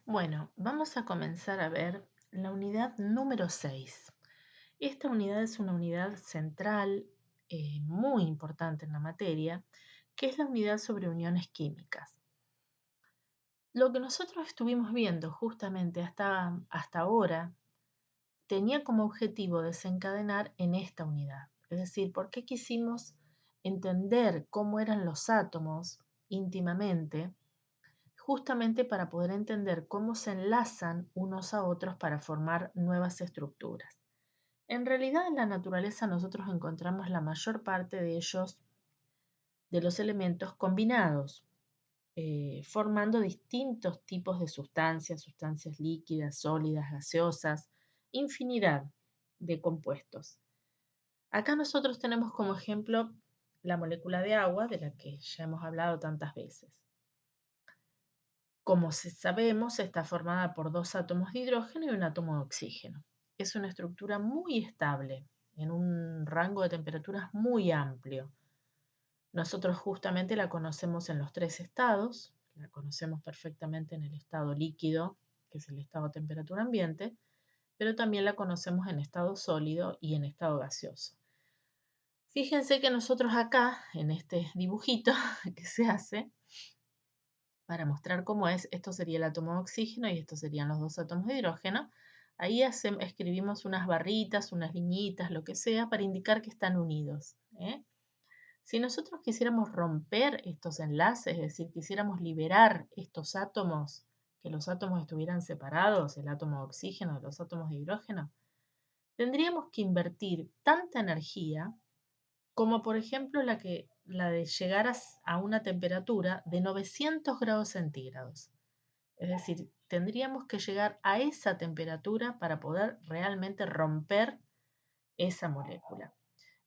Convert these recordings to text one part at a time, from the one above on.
Bueno, vamos a comenzar a ver la unidad número 6. Esta unidad es una unidad central muy importante en la materia, que es la unidad sobre uniones químicas. Lo que nosotros estuvimos viendo justamente hasta ahora tenía como objetivo desencadenar en esta unidad. Es decir, ¿por qué quisimos entender cómo eran los átomos íntimamente? Justamente para poder entender cómo se enlazan unos a otros para formar nuevas estructuras. En realidad en la naturaleza nosotros encontramos la mayor parte de ellos, de los elementos combinados, formando distintos tipos de sustancias, sustancias líquidas, sólidas, gaseosas, infinidad de compuestos. Acá nosotros tenemos como ejemplo la molécula de agua, de la que ya hemos hablado tantas veces. Como sabemos, está formada por dos átomos de hidrógeno y un átomo de oxígeno. Es una estructura muy estable, en un rango de temperaturas muy amplio. Nosotros justamente la conocemos en los tres estados, la conocemos perfectamente en el estado líquido, que es el estado de temperatura ambiente, pero también la conocemos en estado sólido y en estado gaseoso. Fíjense que nosotros acá, en este dibujito que se hace, para mostrar cómo es, esto sería el átomo de oxígeno y estos serían los dos átomos de hidrógeno. Ahí escribimos unas barritas, unas liñitas, lo que sea, para indicar que están unidos. Si nosotros quisiéramos romper estos enlaces, es decir, quisiéramos liberar estos átomos, que los átomos estuvieran separados, el átomo de oxígeno de los átomos de hidrógeno, tendríamos que invertir tanta energía como por ejemplo la de llegar a una temperatura de 900 grados centígrados. Es decir, tendríamos que llegar a esa temperatura para poder realmente romper esa molécula.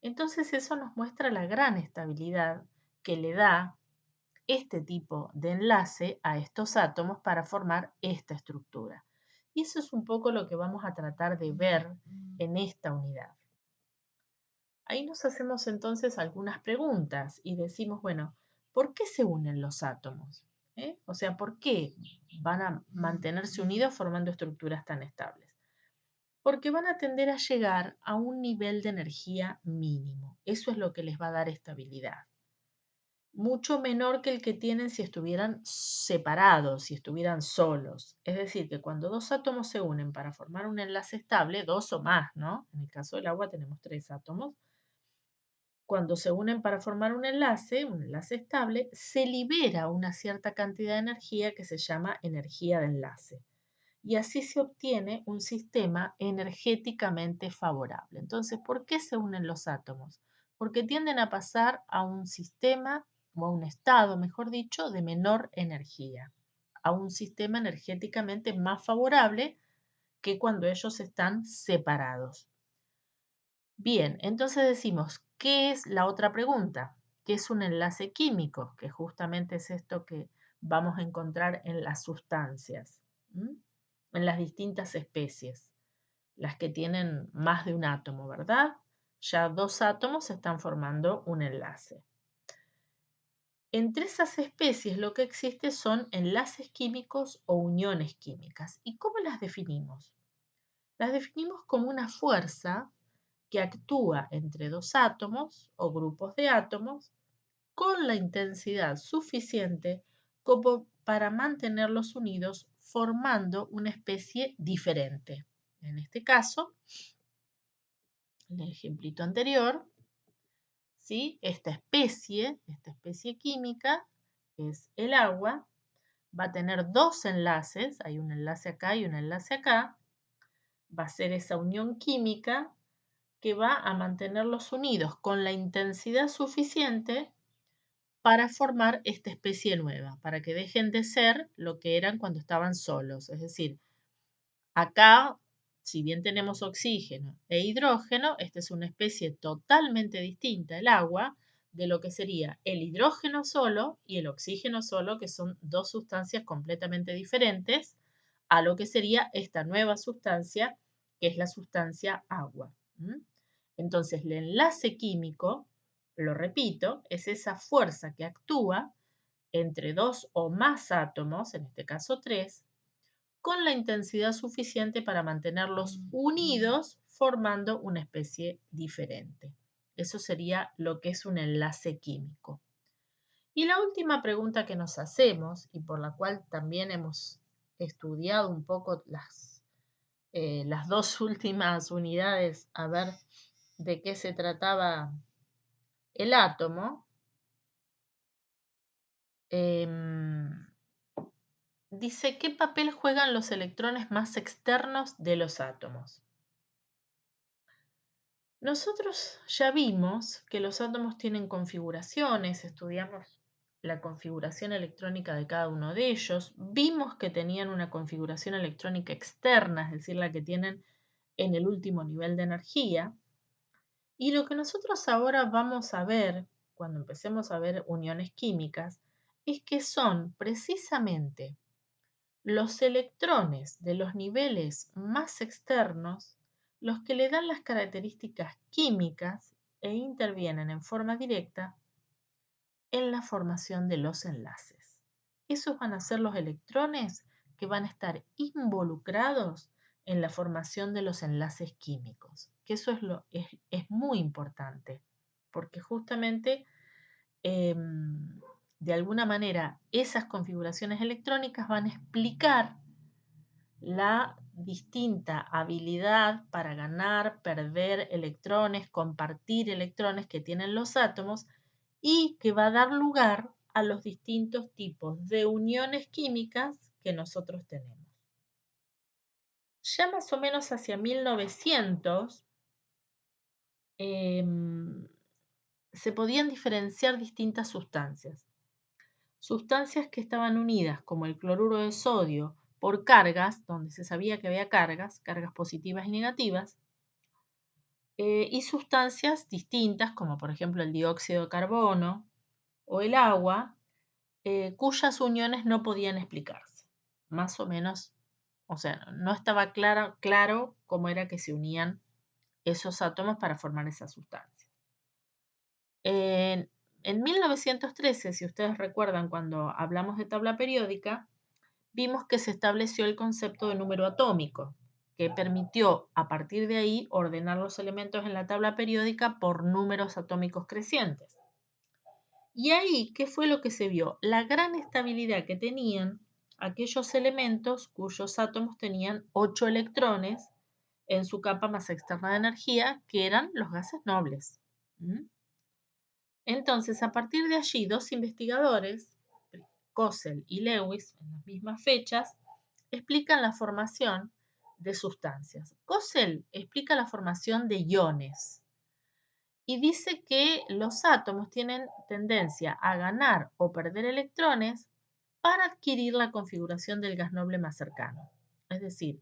Entonces eso nos muestra la gran estabilidad que le da este tipo de enlace a estos átomos para formar esta estructura. Y eso es un poco lo que vamos a tratar de ver en esta unidad. Ahí nos hacemos entonces algunas preguntas y decimos, bueno, ¿por qué se unen los átomos? O sea, ¿por qué van a mantenerse unidos formando estructuras tan estables? Porque van a tender a llegar a un nivel de energía mínimo. Eso es lo que les va a dar estabilidad. Mucho menor que el que tienen si estuvieran separados, si estuvieran solos. Es decir, que cuando dos átomos se unen para formar un enlace estable, dos o más, ¿no? En el caso del agua tenemos tres átomos. Cuando se unen para formar un enlace estable, se libera una cierta cantidad de energía que se llama energía de enlace. Y así se obtiene un sistema energéticamente favorable. Entonces, ¿por qué se unen los átomos? Porque tienden a pasar a un sistema o a un estado, mejor dicho, de menor energía, a un sistema energéticamente más favorable que cuando ellos están separados. Bien, entonces decimos, ¿qué es la otra pregunta? ¿Qué es un enlace químico? Que justamente es esto que vamos a encontrar en las sustancias, en las distintas especies, las que tienen más de un átomo, ¿verdad? Ya dos átomos están formando un enlace. Entre esas especies lo que existe son enlaces químicos o uniones químicas. ¿Y cómo las definimos? Las definimos como una fuerza que actúa entre dos átomos o grupos de átomos con la intensidad suficiente como para mantenerlos unidos formando una especie diferente. En este caso, en el ejemplito anterior, ¿sí? Esta especie química, que es el agua, va a tener dos enlaces, hay un enlace acá y un enlace acá, va a ser esa unión química que va a mantenerlos unidos con la intensidad suficiente para formar esta especie nueva, para que dejen de ser lo que eran cuando estaban solos. Es decir, acá, si bien tenemos oxígeno e hidrógeno, esta es una especie totalmente distinta, el agua, de lo que sería el hidrógeno solo y el oxígeno solo, que son dos sustancias completamente diferentes a lo que sería esta nueva sustancia, que es la sustancia agua. Entonces, el enlace químico, lo repito, es esa fuerza que actúa entre dos o más átomos, en este caso tres, con la intensidad suficiente para mantenerlos unidos formando una especie diferente. Eso sería lo que es un enlace químico. Y la última pregunta que nos hacemos y por la cual también hemos estudiado un poco las dos últimas unidades a ver de qué se trataba el átomo, em, dice qué papel juegan los electrones más externos de los átomos. Nosotros ya vimos que los átomos tienen configuraciones, estudiamos la configuración electrónica de cada uno de ellos, vimos que tenían una configuración electrónica externa, es decir, la que tienen en el último nivel de energía. Y lo que nosotros ahora vamos a ver, cuando empecemos a ver uniones químicas, es que son precisamente los electrones de los niveles más externos los que le dan las características químicas e intervienen en forma directa en la formación de los enlaces. Esos van a ser los electrones que van a estar involucrados en la formación de los enlaces químicos, que eso es muy importante, porque justamente de alguna manera esas configuraciones electrónicas van a explicar la distinta habilidad para ganar, perder electrones, compartir electrones que tienen los átomos y que va a dar lugar a los distintos tipos de uniones químicas que nosotros tenemos. Ya más o menos hacia 1900 se podían diferenciar distintas sustancias. Sustancias que estaban unidas, como el cloruro de sodio, por cargas, donde se sabía que había cargas positivas y negativas, y sustancias distintas, como por ejemplo el dióxido de carbono o el agua, cuyas uniones no podían explicarse. Más o menos, o sea, no estaba claro cómo era que se unían esos átomos para formar esas sustancias. En 1913, si ustedes recuerdan cuando hablamos de tabla periódica, vimos que se estableció el concepto de número atómico, que permitió a partir de ahí ordenar los elementos en la tabla periódica por números atómicos crecientes. Y ahí, ¿qué fue lo que se vio? La gran estabilidad que tenían aquellos elementos cuyos átomos tenían 8 electrones en su capa más externa de energía, que eran los gases nobles. Entonces, a partir de allí, dos investigadores, Kossel y Lewis, en las mismas fechas, explican la formación de sustancias. Kossel explica la formación de iones y dice que los átomos tienen tendencia a ganar o perder electrones para adquirir la configuración del gas noble más cercano. Es decir,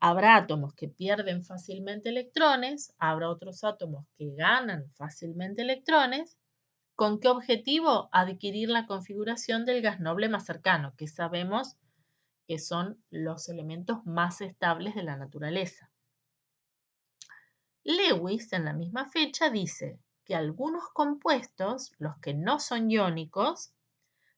habrá átomos que pierden fácilmente electrones, habrá otros átomos que ganan fácilmente electrones. ¿Con qué objetivo? Adquirir la configuración del gas noble más cercano, que sabemos que son los elementos más estables de la naturaleza. Lewis, en la misma fecha, dice que algunos compuestos, los que no son iónicos,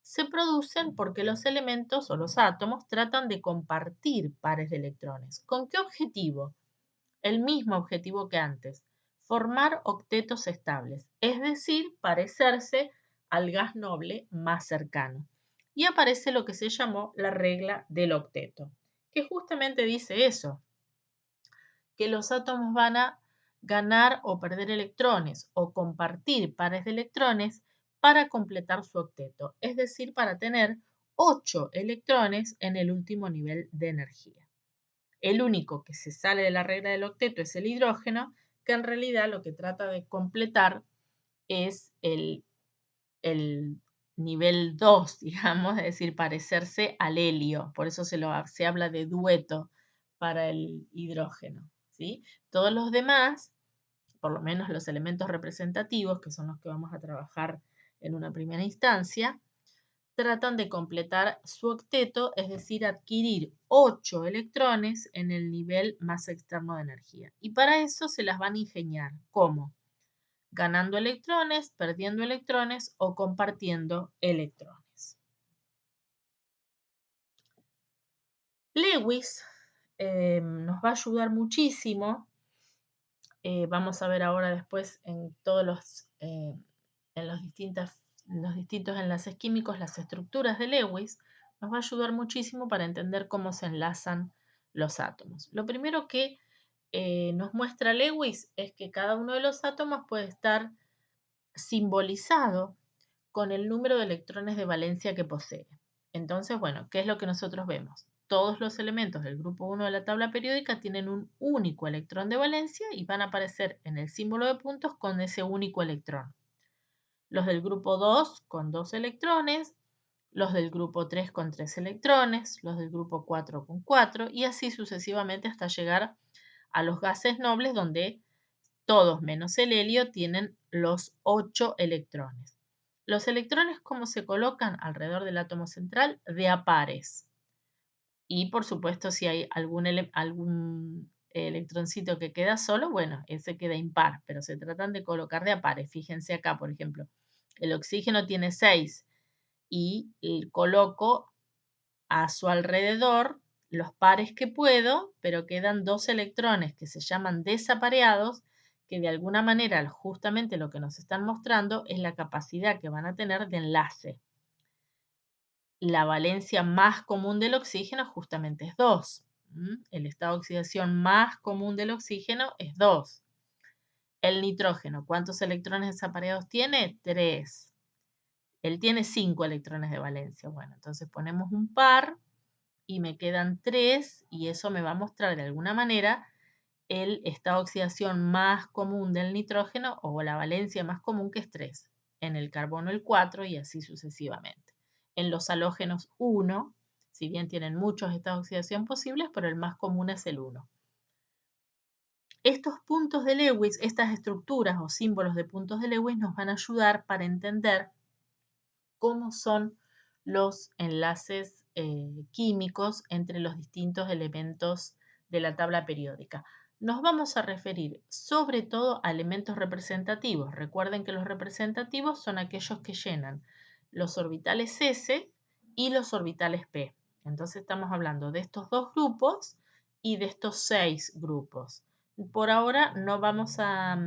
se producen porque los elementos o los átomos tratan de compartir pares de electrones. ¿Con qué objetivo? El mismo objetivo que antes, formar octetos estables, es decir, parecerse al gas noble más cercano. Y aparece lo que se llamó la regla del octeto, que justamente dice eso, que los átomos van a ganar o perder electrones o compartir pares de electrones para completar su octeto, es decir, para tener 8 electrones en el último nivel de energía. El único que se sale de la regla del octeto es el hidrógeno, que en realidad lo que trata de completar es el nivel 2, digamos, es decir, parecerse al helio. Por eso se habla de dueto para el hidrógeno. ¿Sí? Todos los demás, por lo menos los elementos representativos, que son los que vamos a trabajar en una primera instancia, tratan de completar su octeto, es decir, adquirir 8 electrones en el nivel más externo de energía. Y para eso se las van a ingeniar. ¿Cómo? Ganando electrones, perdiendo electrones o compartiendo electrones. Lewis nos va a ayudar muchísimo. Vamos a ver ahora después en todos en los distintos enlaces químicos, las estructuras de Lewis, nos va a ayudar muchísimo para entender cómo se enlazan los átomos. Lo primero que nos muestra Lewis es que cada uno de los átomos puede estar simbolizado con el número de electrones de valencia que posee. Entonces, bueno, ¿qué es lo que nosotros vemos? Todos los elementos del grupo 1 de la tabla periódica tienen un único electrón de valencia y van a aparecer en el símbolo de puntos con ese único electrón. Los del grupo 2 con 2 electrones, los del grupo 3 con 3 electrones, los del grupo 4 con 4 y así sucesivamente hasta llegar a los gases nobles donde todos menos el helio tienen los 8 electrones. Los electrones, ¿cómo se colocan alrededor del átomo central? De a pares. Y por supuesto, si hay algún electroncito que queda solo, bueno, ese queda impar, pero se tratan de colocar de a pares. Fíjense acá, por ejemplo, el oxígeno tiene 6 y coloco a su alrededor los pares que puedo, pero quedan 2 electrones que se llaman desapareados, que de alguna manera justamente lo que nos están mostrando es la capacidad que van a tener de enlace. La valencia más común del oxígeno justamente es 2. El estado de oxidación más común del oxígeno es 2. El nitrógeno, ¿cuántos electrones desapareados tiene? 3. Él tiene 5 electrones de valencia. Bueno, entonces ponemos un par y me quedan 3 y eso me va a mostrar de alguna manera el estado de oxidación más común del nitrógeno o la valencia más común que es 3. En el carbono el 4 y así sucesivamente. En los halógenos 1, si bien tienen muchos estados de oxidación posibles, pero el más común es el 1. Estos puntos de Lewis, estas estructuras o símbolos de puntos de Lewis nos van a ayudar para entender cómo son los enlaces químicos entre los distintos elementos de la tabla periódica. Nos vamos a referir sobre todo a elementos representativos. Recuerden que los representativos son aquellos que llenan los orbitales S y los orbitales P. Entonces estamos hablando de estos dos grupos y de estos 6 grupos. Por ahora no vamos a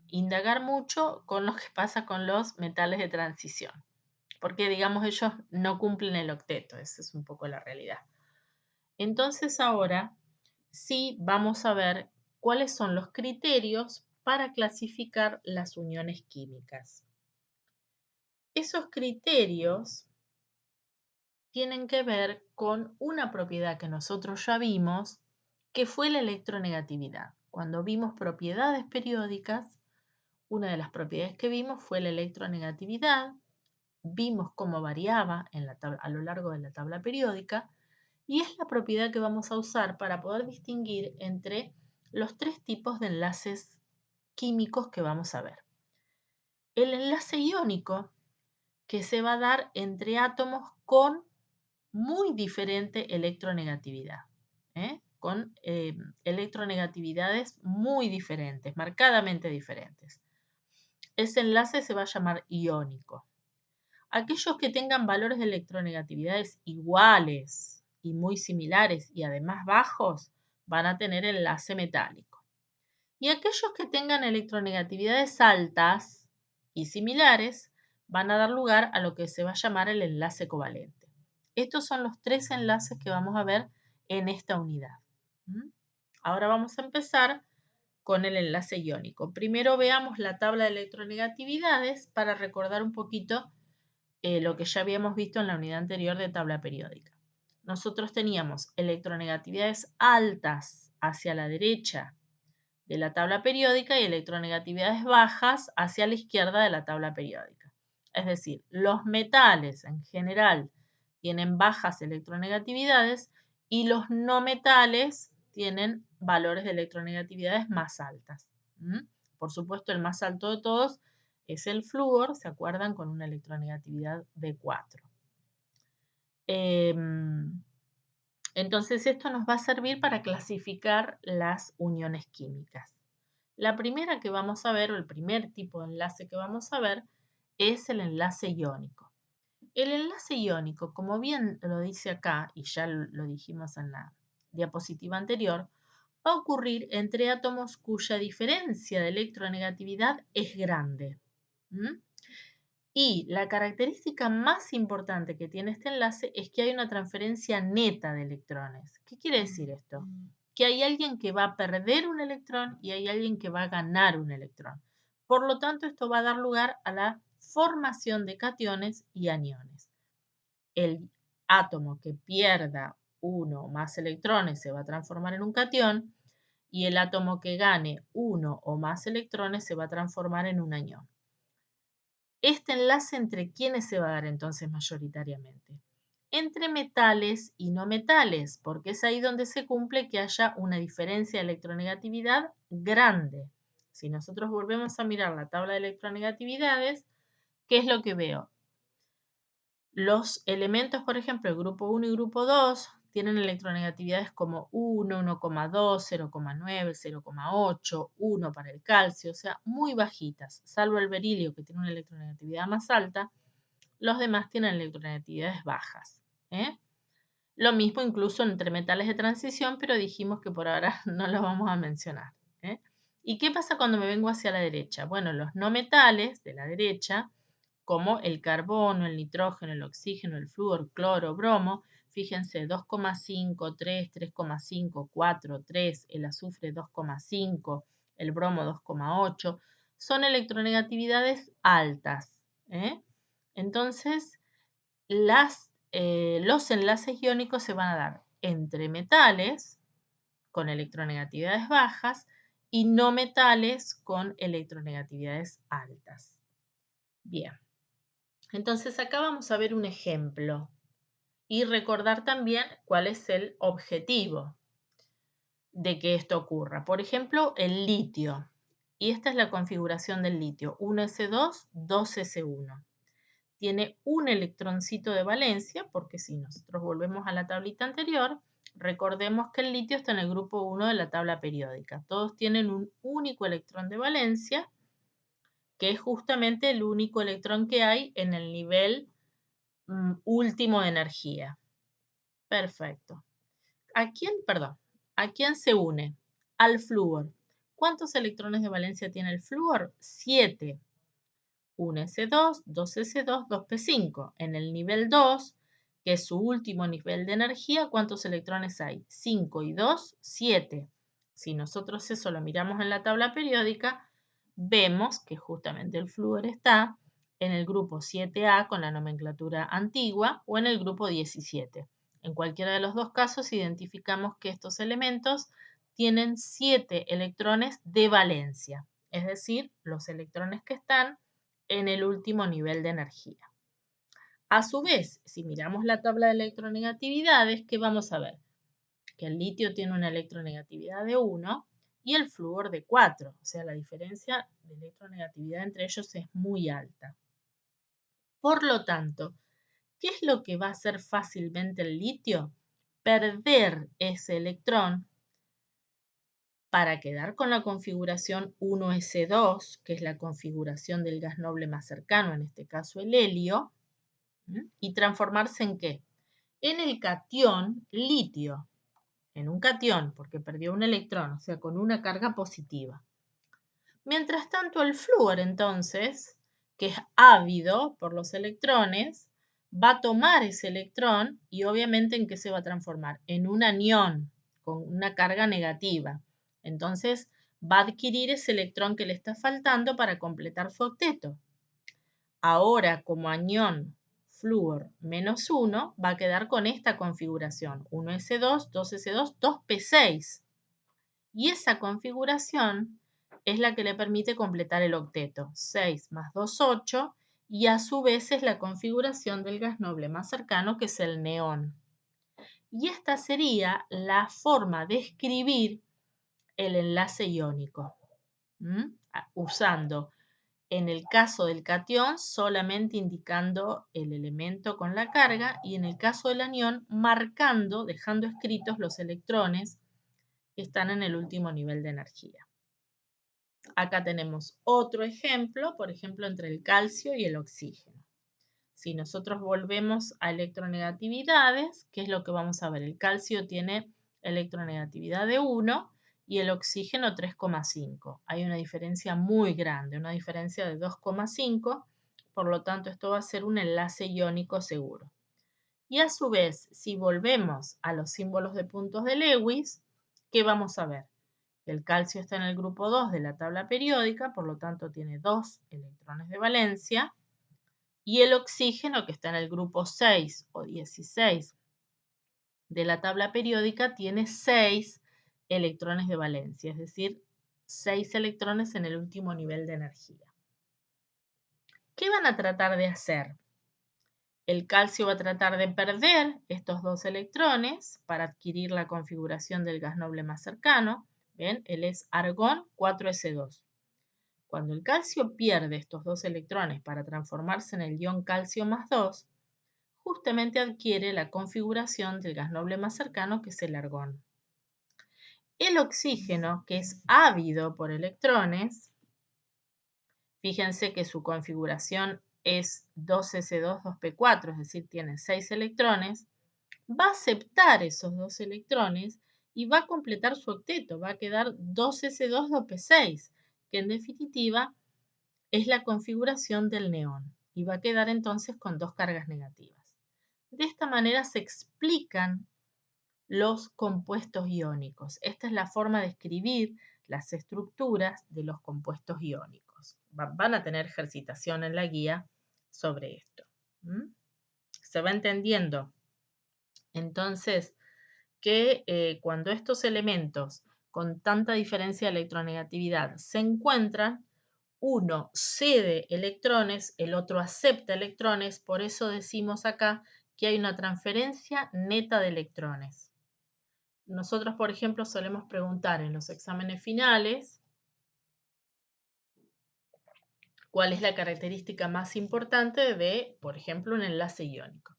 indagar mucho con lo que pasa con los metales de transición, porque digamos ellos no cumplen el octeto, esa es un poco la realidad. Entonces ahora sí vamos a ver cuáles son los criterios para clasificar las uniones químicas. Esos criterios tienen que ver con una propiedad que nosotros ya vimos, que fue la electronegatividad. Cuando vimos propiedades periódicas, una de las propiedades que vimos fue la electronegatividad, vimos cómo variaba a lo largo de la tabla periódica y es la propiedad que vamos a usar para poder distinguir entre los 3 tipos de enlaces químicos que vamos a ver. El enlace iónico, que se va a dar entre átomos con muy diferente electronegatividad, con electronegatividades muy diferentes, marcadamente diferentes. Ese enlace se va a llamar iónico. Aquellos que tengan valores de electronegatividades iguales y muy similares y además bajos van a tener enlace metálico. Y aquellos que tengan electronegatividades altas y similares van a dar lugar a lo que se va a llamar el enlace covalente. Estos son los 3 enlaces que vamos a ver en esta unidad. Ahora vamos a empezar con el enlace iónico. Primero veamos la tabla de electronegatividades para recordar un poquito lo que ya habíamos visto en la unidad anterior de tabla periódica. Nosotros teníamos electronegatividades altas hacia la derecha de la tabla periódica y electronegatividades bajas hacia la izquierda de la tabla periódica. Es decir, los metales en general tienen bajas electronegatividades y los no metales tienen valores de electronegatividades más altas. Por supuesto, el más alto de todos es el flúor, ¿se acuerdan? Con una electronegatividad de 4. Entonces, esto nos va a servir para clasificar las uniones químicas. La primera que vamos a ver, o el primer tipo de enlace que vamos a ver, es el enlace iónico. El enlace iónico, como bien lo dice acá, y ya lo dijimos en la diapositiva anterior, va a ocurrir entre átomos cuya diferencia de electronegatividad es grande. Y la característica más importante que tiene este enlace es que hay una transferencia neta de electrones. ¿Qué quiere decir esto? Que hay alguien que va a perder un electrón y hay alguien que va a ganar un electrón. Por lo tanto, esto va a dar lugar a la formación de cationes y aniones. El átomo que pierda uno o más electrones se va a transformar en un catión y el átomo que gane uno o más electrones se va a transformar en un anión. Este enlace entre quiénes se va a dar entonces mayoritariamente. Entre metales y no metales, porque es ahí donde se cumple que haya una diferencia de electronegatividad grande. Si nosotros volvemos a mirar la tabla de electronegatividades, ¿qué es lo que veo? Los elementos, por ejemplo, el grupo 1 y grupo 2 tienen electronegatividades como 1, 1,2, 0,9, 0,8, 1 para el calcio, o sea, muy bajitas, salvo el berilio que tiene una electronegatividad más alta, los demás tienen electronegatividades bajas. Lo mismo incluso entre metales de transición, pero dijimos que por ahora no los vamos a mencionar. ¿Y qué pasa cuando me vengo hacia la derecha? Bueno, los no metales de la derecha, como el carbono, el nitrógeno, el oxígeno, el flúor, cloro, bromo, fíjense, 2,5, 3, 3,5, 4, 3, el azufre 2,5, el bromo 2,8, son electronegatividades altas. Entonces, los enlaces iónicos se van a dar entre metales con electronegatividades bajas y no metales con electronegatividades altas. Bien, entonces acá vamos a ver un ejemplo y recordar también cuál es el objetivo de que esto ocurra. Por ejemplo, el litio. Y esta es la configuración del litio, 1s2, 2s1. Tiene un electroncito de valencia, porque si nosotros volvemos a la tablita anterior, recordemos que el litio está en el grupo 1 de la tabla periódica. Todos tienen un único electrón de valencia, que es justamente el único electrón que hay en el nivel último de energía. Perfecto. ¿A quién se une? Al flúor. ¿Cuántos electrones de valencia tiene el flúor? 7. 1s2, 2s2, 2p5. En el nivel 2, que es su último nivel de energía, ¿cuántos electrones hay? 5 y 2, 7. Si nosotros eso lo miramos en la tabla periódica, vemos que justamente el flúor está en el grupo 7A con la nomenclatura antigua o en el grupo 17. En cualquiera de los dos casos identificamos que estos elementos tienen 7 electrones de valencia, es decir, los electrones que están en el último nivel de energía. A su vez, si miramos la tabla de electronegatividades, ¿qué vamos a ver? Que el litio tiene una electronegatividad de 1 y el flúor de 4. O sea, la diferencia de electronegatividad entre ellos es muy alta. Por lo tanto, ¿qué es lo que va a hacer fácilmente el litio? Perder ese electrón para quedar con la configuración 1s2, que es la configuración del gas noble más cercano, en este caso el helio, y transformarse ¿en qué? En el catión litio, en un catión, porque perdió un electrón, o sea, con una carga positiva. Mientras tanto, el flúor, entonces, que es ávido por los electrones, va a tomar ese electrón y obviamente ¿en qué se va a transformar? En un anión con una carga negativa. Entonces, va a adquirir ese electrón que le está faltando para completar su octeto. Ahora, como anión flúor menos 1, va a quedar con esta configuración, 1s2, 2s2, 2p6. Y esa configuración es la que le permite completar el octeto, 6 más 2, 8, y a su vez es la configuración del gas noble más cercano, que es el neón. Y esta sería la forma de escribir el enlace iónico, usando en el caso del catión solamente indicando el elemento con la carga y en el caso del anión marcando, dejando escritos los electrones que están en el último nivel de energía. Acá tenemos otro ejemplo, por ejemplo, entre el calcio y el oxígeno. Si nosotros volvemos a electronegatividades, ¿qué es lo que vamos a ver? El calcio tiene electronegatividad de 1 y el oxígeno 3,5. Hay una diferencia muy grande, una diferencia de 2,5, por lo tanto esto va a ser un enlace iónico seguro. Y a su vez, si volvemos a los símbolos de puntos de Lewis, ¿qué vamos a ver? El calcio está en el grupo 2 de la tabla periódica, por lo tanto tiene 2 electrones de valencia, y el oxígeno, que está en el grupo 6 o 16 de la tabla periódica, tiene 6 electrones de valencia, es decir, 6 electrones en el último nivel de energía. ¿Qué van a tratar de hacer? El calcio va a tratar de perder estos 2 electrones para adquirir la configuración del gas noble más cercano. ¿Ven? Él es argón 4s2. Cuando el calcio pierde estos 2 electrones para transformarse en el ion calcio más 2, justamente adquiere la configuración del gas noble más cercano, que es el argón. El oxígeno, que es ávido por electrones, fíjense que su configuración es 2s2, 2p4, es decir, tiene 6 electrones, va a aceptar esos 2 electrones y va a completar su octeto, va a quedar 2s2, 2p6, que en definitiva es la configuración del neón y va a quedar entonces con 2 cargas negativas. De esta manera se explican los compuestos iónicos. Esta es la forma de escribir las estructuras de los compuestos iónicos. Van a tener ejercitación en la guía sobre esto. ¿Se va entendiendo? Entonces, que cuando estos elementos con tanta diferencia de electronegatividad se encuentran, uno cede electrones, el otro acepta electrones, por eso decimos acá que hay una transferencia neta de electrones. Nosotros, por ejemplo, solemos preguntar en los exámenes finales cuál es la característica más importante de, por ejemplo, un enlace iónico.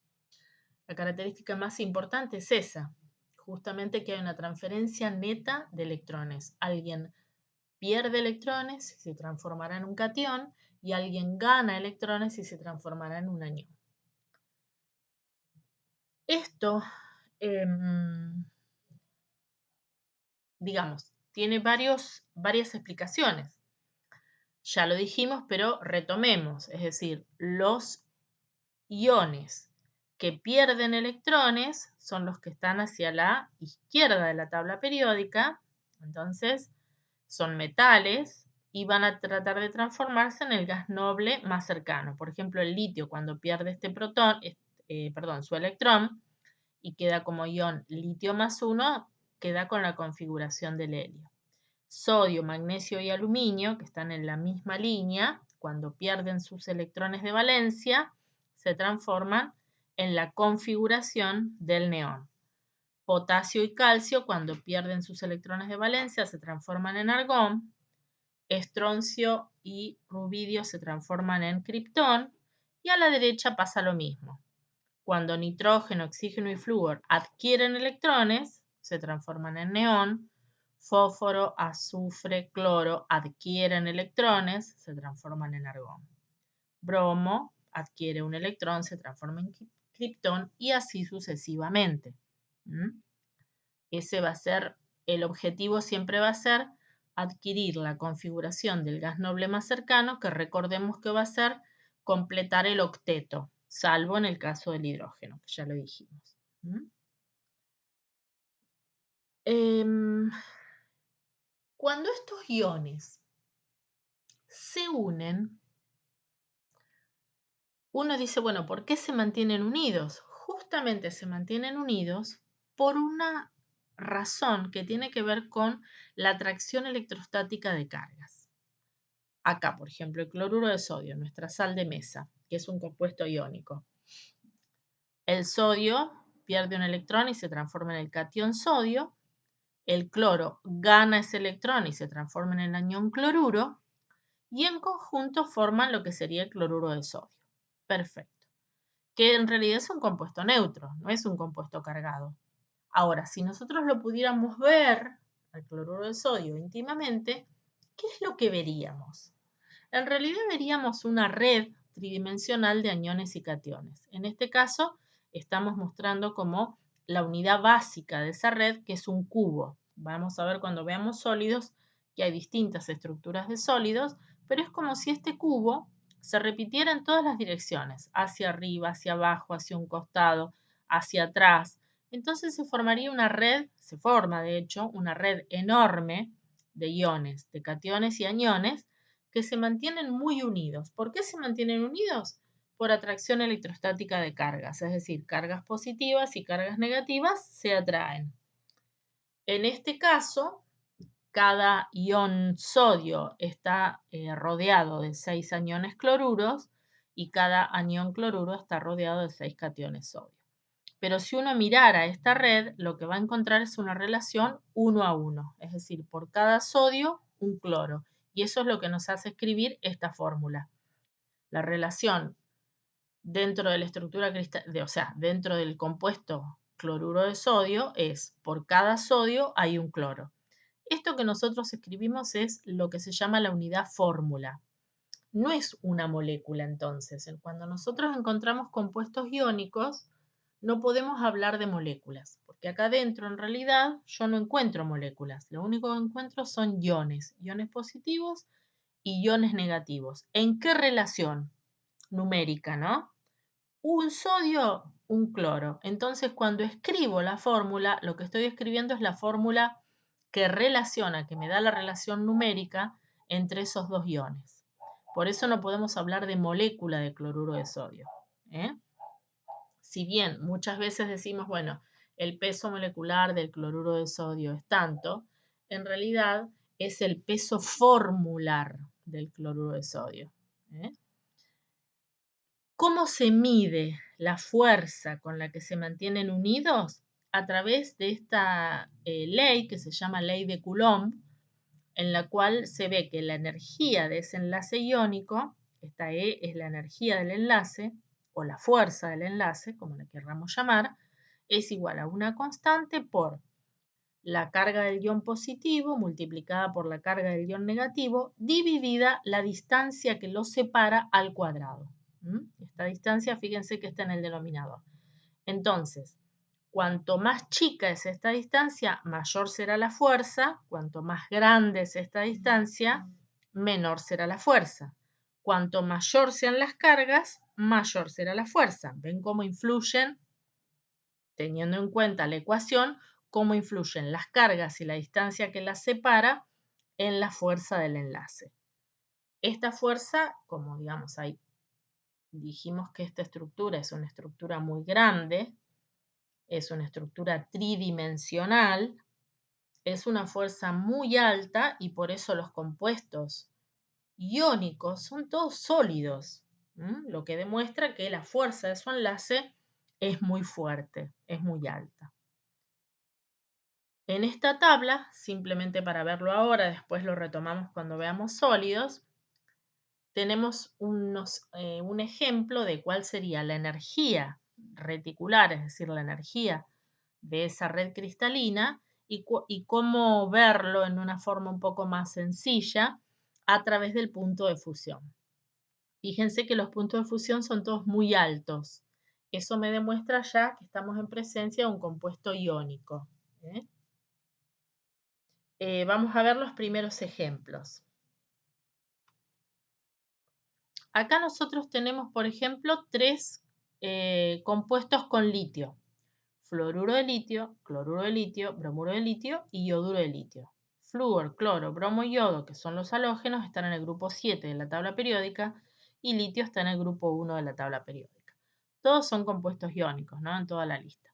La característica más importante es esa, justamente que hay una transferencia neta de electrones. Alguien pierde electrones y se transformará en un catión, y alguien gana electrones y se transformará en un anión. Esto, digamos, tiene varias explicaciones. Ya lo dijimos, pero retomemos, es decir, los iones que pierden electrones son los que están hacia la izquierda de la tabla periódica, entonces son metales y van a tratar de transformarse en el gas noble más cercano. Por ejemplo, el litio, cuando pierde su electrón y queda como ion litio más 1, queda con la configuración del helio. Sodio, magnesio y aluminio, que están en la misma línea, cuando pierden sus electrones de valencia, se transforman en la configuración del neón. Potasio y calcio, cuando pierden sus electrones de valencia, se transforman en argón. Estroncio y rubidio se transforman en criptón. Y a la derecha pasa lo mismo. Cuando nitrógeno, oxígeno y flúor adquieren electrones, se transforman en neón. Fósforo, azufre, cloro adquieren electrones, se transforman en argón. Bromo adquiere un electrón, se transforma en criptón y así sucesivamente. Ese va a ser, el objetivo siempre va a ser adquirir la configuración del gas noble más cercano, que recordemos que va a ser completar el octeto, salvo en el caso del hidrógeno, que ya lo dijimos. Cuando estos iones se unen, uno dice, bueno, ¿por qué se mantienen unidos? Justamente se mantienen unidos por una razón que tiene que ver con la atracción electrostática de cargas. Acá, por ejemplo, el cloruro de sodio, nuestra sal de mesa, que es un compuesto iónico. El sodio pierde un electrón y se transforma en el catión sodio. El cloro gana ese electrón y se transforma en el anión cloruro. Y en conjunto forman lo que sería el cloruro de sodio. Perfecto. Que en realidad es un compuesto neutro, no es un compuesto cargado. Ahora, si nosotros lo pudiéramos ver, al cloruro de sodio íntimamente, ¿qué es lo que veríamos? En realidad veríamos una red tridimensional de aniones y cationes. En este caso, estamos mostrando como la unidad básica de esa red, que es un cubo. Vamos a ver cuando veamos sólidos que hay distintas estructuras de sólidos, pero es como si este cubo se repitiera en todas las direcciones, hacia arriba, hacia abajo, hacia un costado, hacia atrás. Entonces se formaría una red, se forma de hecho, una red enorme de iones, de cationes y aniones, que se mantienen muy unidos. ¿Por qué se mantienen unidos? Por atracción electrostática de cargas, es decir, cargas positivas y cargas negativas se atraen. En este caso, cada ion sodio está rodeado de 6 aniones cloruros y cada anión cloruro está rodeado de 6 cationes sodio. Pero si uno mirara esta red, lo que va a encontrar es una relación 1 a 1, es decir, por cada sodio, un cloro. Y eso es lo que nos hace escribir esta fórmula. La relación dentro de la estructura cristalina, o sea, dentro del compuesto cloruro de sodio es por cada sodio hay un cloro. Esto que nosotros escribimos es lo que se llama la unidad fórmula. No es una molécula entonces. Cuando nosotros encontramos compuestos iónicos, no podemos hablar de moléculas, porque acá adentro en realidad yo no encuentro moléculas. Lo único que encuentro son iones, iones positivos y iones negativos. ¿En qué relación? Numérica, ¿no? Un sodio, un cloro. Entonces, cuando escribo la fórmula, lo que estoy escribiendo es la fórmula que relaciona, que me da la relación numérica entre esos dos iones. Por eso no podemos hablar de molécula de cloruro de sodio. Si bien muchas veces decimos, bueno, el peso molecular del cloruro de sodio es tanto, en realidad es el peso formular del cloruro de sodio. ¿Cómo se mide la fuerza con la que se mantienen unidos? A través de esta ley que se llama ley de Coulomb, en la cual se ve que la energía de ese enlace iónico, esta E es la energía del enlace, o la fuerza del enlace, como la querramos llamar, es igual a una constante por la carga del ion positivo multiplicada por la carga del ion negativo, dividida la distancia que los separa al cuadrado. Esta distancia, fíjense que está en el denominador. Entonces, cuanto más chica es esta distancia, mayor será la fuerza. Cuanto más grande es esta distancia, menor será la fuerza. Cuanto mayor sean las cargas, mayor será la fuerza. ¿Ven cómo influyen, teniendo en cuenta la ecuación, cómo influyen las cargas y la distancia que las separa en la fuerza del enlace? Esta fuerza, como digamos, dijimos que esta estructura es una estructura muy grande, es una estructura tridimensional, es una fuerza muy alta y por eso los compuestos iónicos son todos sólidos, lo que demuestra que la fuerza de su enlace es muy fuerte, es muy alta. En esta tabla, simplemente para verlo ahora, después lo retomamos cuando veamos sólidos, tenemos un ejemplo de cuál sería la energía reticular, es decir, la energía de esa red cristalina y cómo verlo en una forma un poco más sencilla a través del punto de fusión. Fíjense que los puntos de fusión son todos muy altos. Eso me demuestra ya que estamos en presencia de un compuesto iónico. Vamos a ver los primeros ejemplos. Acá nosotros tenemos, por ejemplo, tres compuestos con litio. Fluoruro de litio, cloruro de litio, bromuro de litio y yoduro de litio. Flúor, cloro, bromo y yodo, que son los halógenos, están en el grupo 7 de la tabla periódica y litio está en el grupo 1 de la tabla periódica. Todos son compuestos iónicos, ¿no? En toda la lista.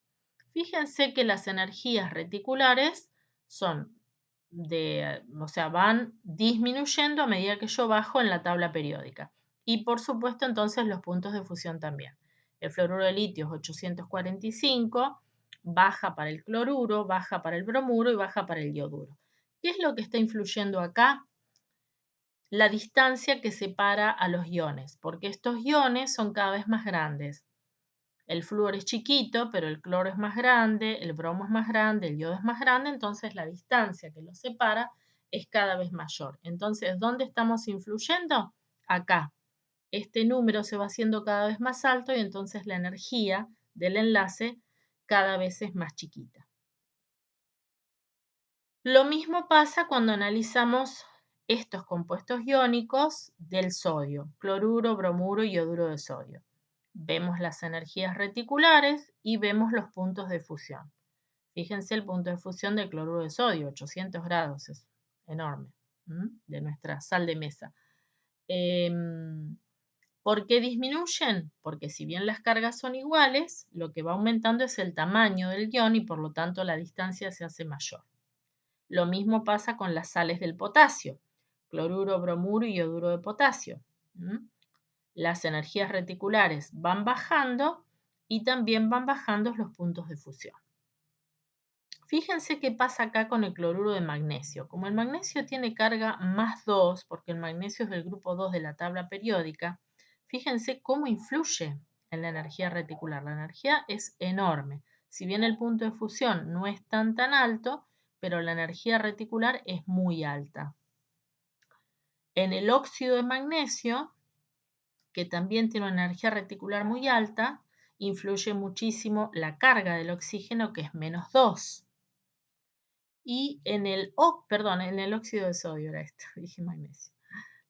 Fíjense que las energías reticulares son van disminuyendo a medida que yo bajo en la tabla periódica. Y por supuesto entonces los puntos de fusión también. El fluoruro de litio es 845, baja para el cloruro, baja para el bromuro y baja para el yoduro. ¿Qué es lo que está influyendo acá? La distancia que separa a los iones, porque estos iones son cada vez más grandes. El flúor es chiquito, pero el cloro es más grande, el bromo es más grande, el yodo es más grande, entonces la distancia que los separa es cada vez mayor. Entonces, ¿dónde estamos influyendo? Acá, este número se va haciendo cada vez más alto y entonces la energía del enlace cada vez es más chiquita. Lo mismo pasa cuando analizamos estos compuestos iónicos del sodio, cloruro, bromuro y yoduro de sodio. Vemos las energías reticulares y vemos los puntos de fusión. Fíjense el punto de fusión del cloruro de sodio, 800 grados, es enorme, de nuestra sal de mesa. ¿Por qué disminuyen? Porque si bien las cargas son iguales, lo que va aumentando es el tamaño del ion y por lo tanto la distancia se hace mayor. Lo mismo pasa con las sales del potasio, cloruro, bromuro y yoduro de potasio. Las energías reticulares van bajando y también van bajando los puntos de fusión. Fíjense qué pasa acá con el cloruro de magnesio. Como el magnesio tiene carga más 2, porque el magnesio es del grupo 2 de la tabla periódica, fíjense cómo influye en la energía reticular. La energía es enorme. Si bien el punto de fusión no es tan alto, pero la energía reticular es muy alta. En el óxido de magnesio, que también tiene una energía reticular muy alta, influye muchísimo la carga del oxígeno, que es menos 2. Y en el óxido de sodio era esto, dije magnesio.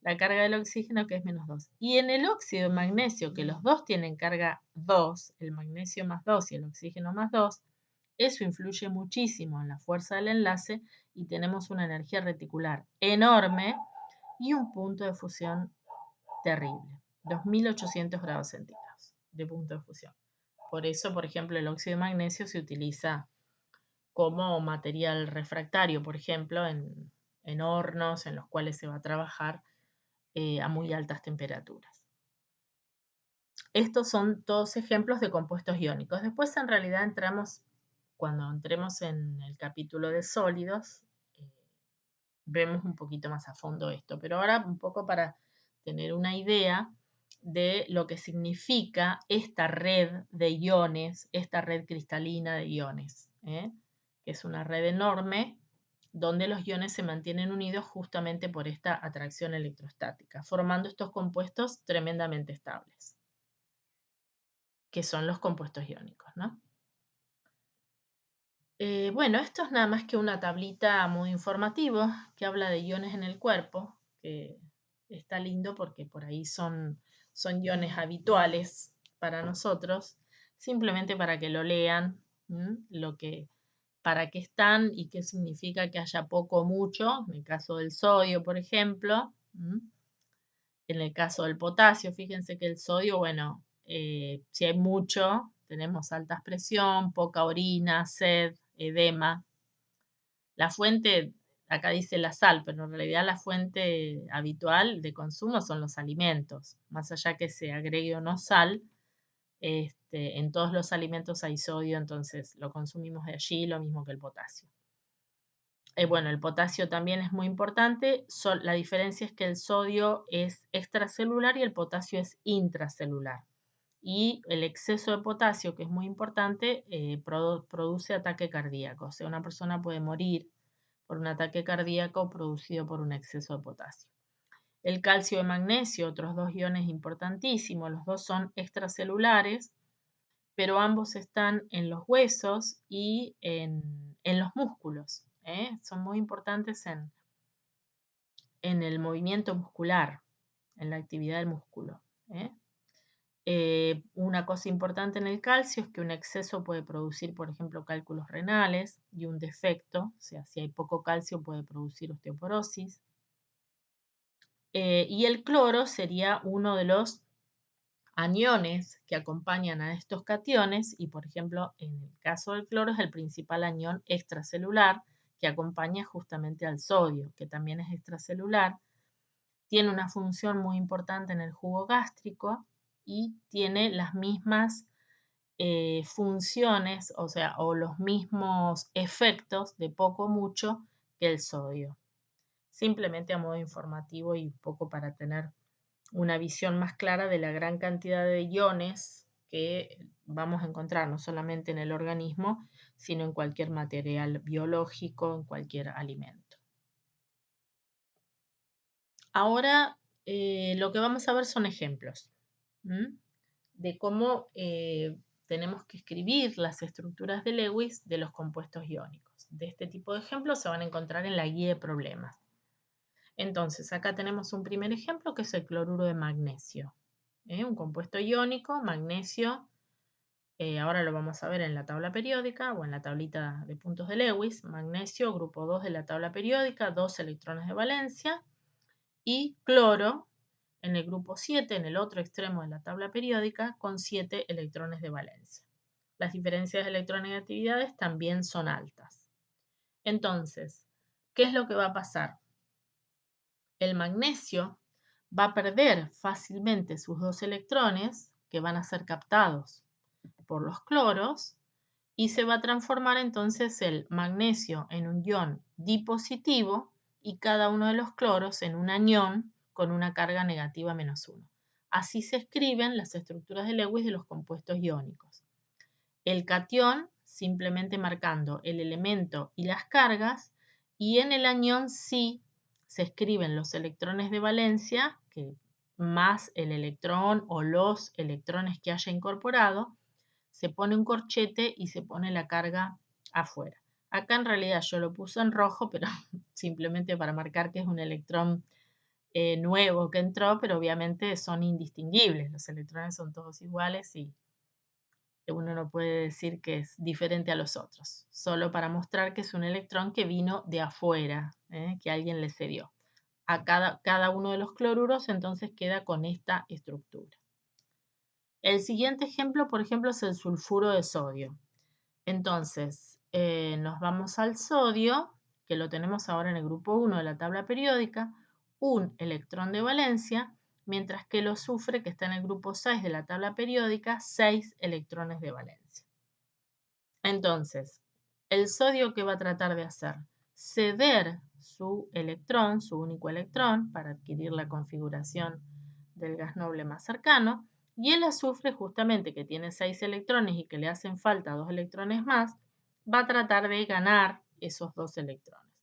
La carga del oxígeno que es menos 2. Y en el óxido de magnesio, que los dos tienen carga 2, el magnesio más 2 y el oxígeno más 2, eso influye muchísimo en la fuerza del enlace y tenemos una energía reticular enorme y un punto de fusión terrible, 2800 grados centígrados de punto de fusión. Por eso, por ejemplo, el óxido de magnesio se utiliza como material refractario, por ejemplo, en hornos en los cuales se va a trabajar a muy altas temperaturas. Estos son todos ejemplos de compuestos iónicos. Después, en realidad, cuando entremos en el capítulo de sólidos, vemos un poquito más a fondo esto. Pero ahora un poco para tener una idea de lo que significa esta red de iones, esta red cristalina de iones, que es una red enorme donde los iones se mantienen unidos justamente por esta atracción electrostática, formando estos compuestos tremendamente estables, que son los compuestos iónicos, ¿no? Bueno, esto es nada más que una tablita a modo informativo que habla de iones en el cuerpo, que está lindo porque por ahí son iones habituales para nosotros, simplemente para que lo lean, para qué están y qué significa que haya poco o mucho, en el caso del sodio, por ejemplo. En el caso del potasio, fíjense que el sodio, bueno, si hay mucho, tenemos alta presión, poca orina, sed, edema. La fuente, acá dice la sal, pero en realidad la fuente habitual de consumo son los alimentos. Más allá que se agregue o no sal, en todos los alimentos hay sodio, entonces lo consumimos de allí, lo mismo que el potasio. Bueno, el potasio también es muy importante. La diferencia es que el sodio es extracelular y el potasio es intracelular. Y el exceso de potasio, que es muy importante, produce ataque cardíaco. O sea, una persona puede morir por un ataque cardíaco producido por un exceso de potasio. El calcio y magnesio, otros dos iones importantísimos, los dos son extracelulares, pero ambos están en los huesos y en los músculos. Son muy importantes en el movimiento muscular, en la actividad del músculo. Una cosa importante en el calcio es que un exceso puede producir, por ejemplo, cálculos renales y un defecto, o sea, si hay poco calcio puede producir osteoporosis. Y el cloro sería uno de los aniones que acompañan a estos cationes y, por ejemplo, en el caso del cloro es el principal anión extracelular que acompaña justamente al sodio, que también es extracelular. Tiene una función muy importante en el jugo gástrico y tiene las mismas funciones, o sea, o los mismos efectos de poco o mucho que el sodio. Simplemente a modo informativo y un poco para tener una visión más clara de la gran cantidad de iones que vamos a encontrar no solamente en el organismo, sino en cualquier material biológico, en cualquier alimento. Ahora lo que vamos a ver son ejemplos de cómo tenemos que escribir las estructuras de Lewis de los compuestos iónicos. De este tipo de ejemplos se van a encontrar en la guía de problemas. Entonces, acá tenemos un primer ejemplo que es el cloruro de magnesio. Un compuesto iónico, magnesio. Ahora lo vamos a ver en la tabla periódica o en la tablita de puntos de Lewis. Magnesio, grupo 2 de la tabla periódica, 2 electrones de valencia. Y cloro, en el grupo 7, en el otro extremo de la tabla periódica, con 7 electrones de valencia. Las diferencias de electronegatividades también son altas. Entonces, ¿qué es lo que va a pasar? El magnesio va a perder fácilmente sus 2 electrones, que van a ser captados por los cloros, y se va a transformar entonces el magnesio en un ion dipositivo y cada uno de los cloros en un anión con una carga negativa -1. Así se escriben las estructuras de Lewis de los compuestos iónicos. El catión simplemente marcando el elemento y las cargas, y en el anión sí se escriben los electrones de valencia, que más el electrón o los electrones que haya incorporado, se pone un corchete y se pone la carga afuera. Acá en realidad yo lo puse en rojo, pero simplemente para marcar que es un electrón nuevo que entró, pero obviamente son indistinguibles. Los electrones son todos iguales y uno no puede decir que es diferente a los otros, solo para mostrar que es un electrón que vino de afuera, que alguien le cedió. A cada uno de los cloruros entonces queda con esta estructura. El siguiente ejemplo, por ejemplo, es el sulfuro de sodio. Entonces, nos vamos al sodio, que lo tenemos ahora en el grupo 1 de la tabla periódica, un electrón de valencia, mientras que el azufre, que está en el grupo 6 de la tabla periódica, 6 electrones de valencia. Entonces, el sodio, ¿qué va a tratar de hacer? Ceder su electrón, su único electrón, para adquirir la configuración del gas noble más cercano, y el azufre, justamente que tiene 6 electrones y que le hacen falta 2 electrones más, va a tratar de ganar esos 2 electrones.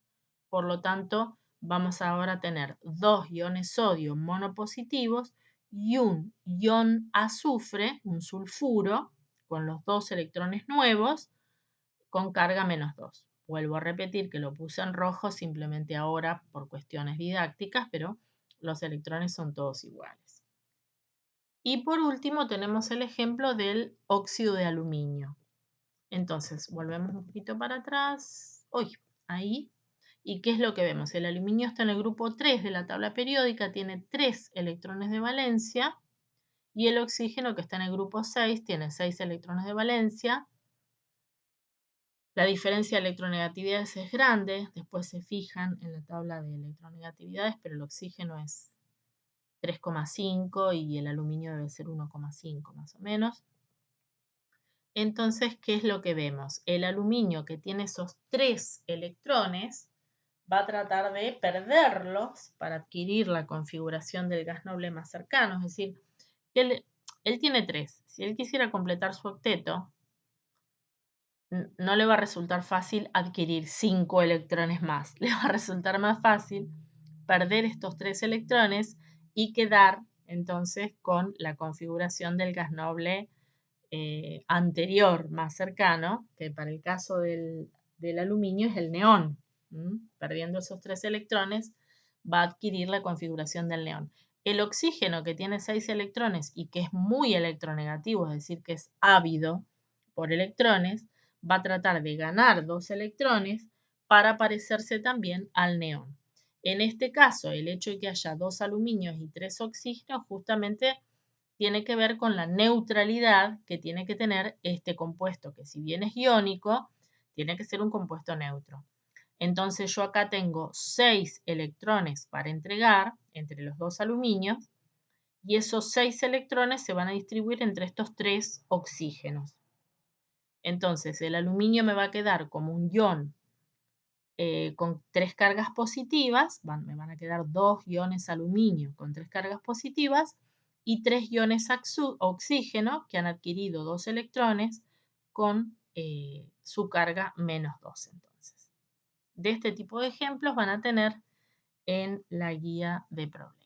Por lo tanto, vamos ahora a tener 2 iones sodio monopositivos y un ion azufre, un sulfuro, con los 2 electrones nuevos, con carga -2. Vuelvo a repetir que lo puse en rojo simplemente ahora por cuestiones didácticas, pero los electrones son todos iguales. Y por último tenemos el ejemplo del óxido de aluminio. Entonces, volvemos un poquito para atrás. Ahí. ¿Y qué es lo que vemos? El aluminio está en el grupo 3 de la tabla periódica, tiene 3 electrones de valencia, y el oxígeno, que está en el grupo 6, tiene 6 electrones de valencia. La diferencia de electronegatividades es grande, después se fijan en la tabla de electronegatividades, pero el oxígeno es 3,5 y el aluminio debe ser 1,5 más o menos. Entonces, ¿qué es lo que vemos? El aluminio, que tiene esos 3 electrones, va a tratar de perderlos para adquirir la configuración del gas noble más cercano. Es decir, él tiene 3. Si él quisiera completar su octeto, no le va a resultar fácil adquirir 5 electrones más. Le va a resultar más fácil perder estos 3 electrones y quedar entonces con la configuración del gas noble anterior, más cercano, que para el caso del aluminio es el neón. Perdiendo esos 3 electrones, va a adquirir la configuración del neón. El oxígeno, que tiene 6 electrones y que es muy electronegativo, es decir, que es ávido por electrones, va a tratar de ganar 2 electrones para parecerse también al neón. En este caso, el hecho de que haya 2 aluminios y 3 oxígenos justamente tiene que ver con la neutralidad que tiene que tener este compuesto, que si bien es iónico, tiene que ser un compuesto neutro. Entonces yo acá tengo 6 electrones para entregar entre los 2 aluminios, y esos 6 electrones se van a distribuir entre estos 3 oxígenos. Entonces el aluminio me va a quedar como un ion con 3 cargas positivas, me van a quedar 2 iones aluminio con 3 cargas positivas y 3 iones oxígeno que han adquirido 2 electrones con su carga -2. Entonces, de este tipo de ejemplos van a tener en la guía de problemas.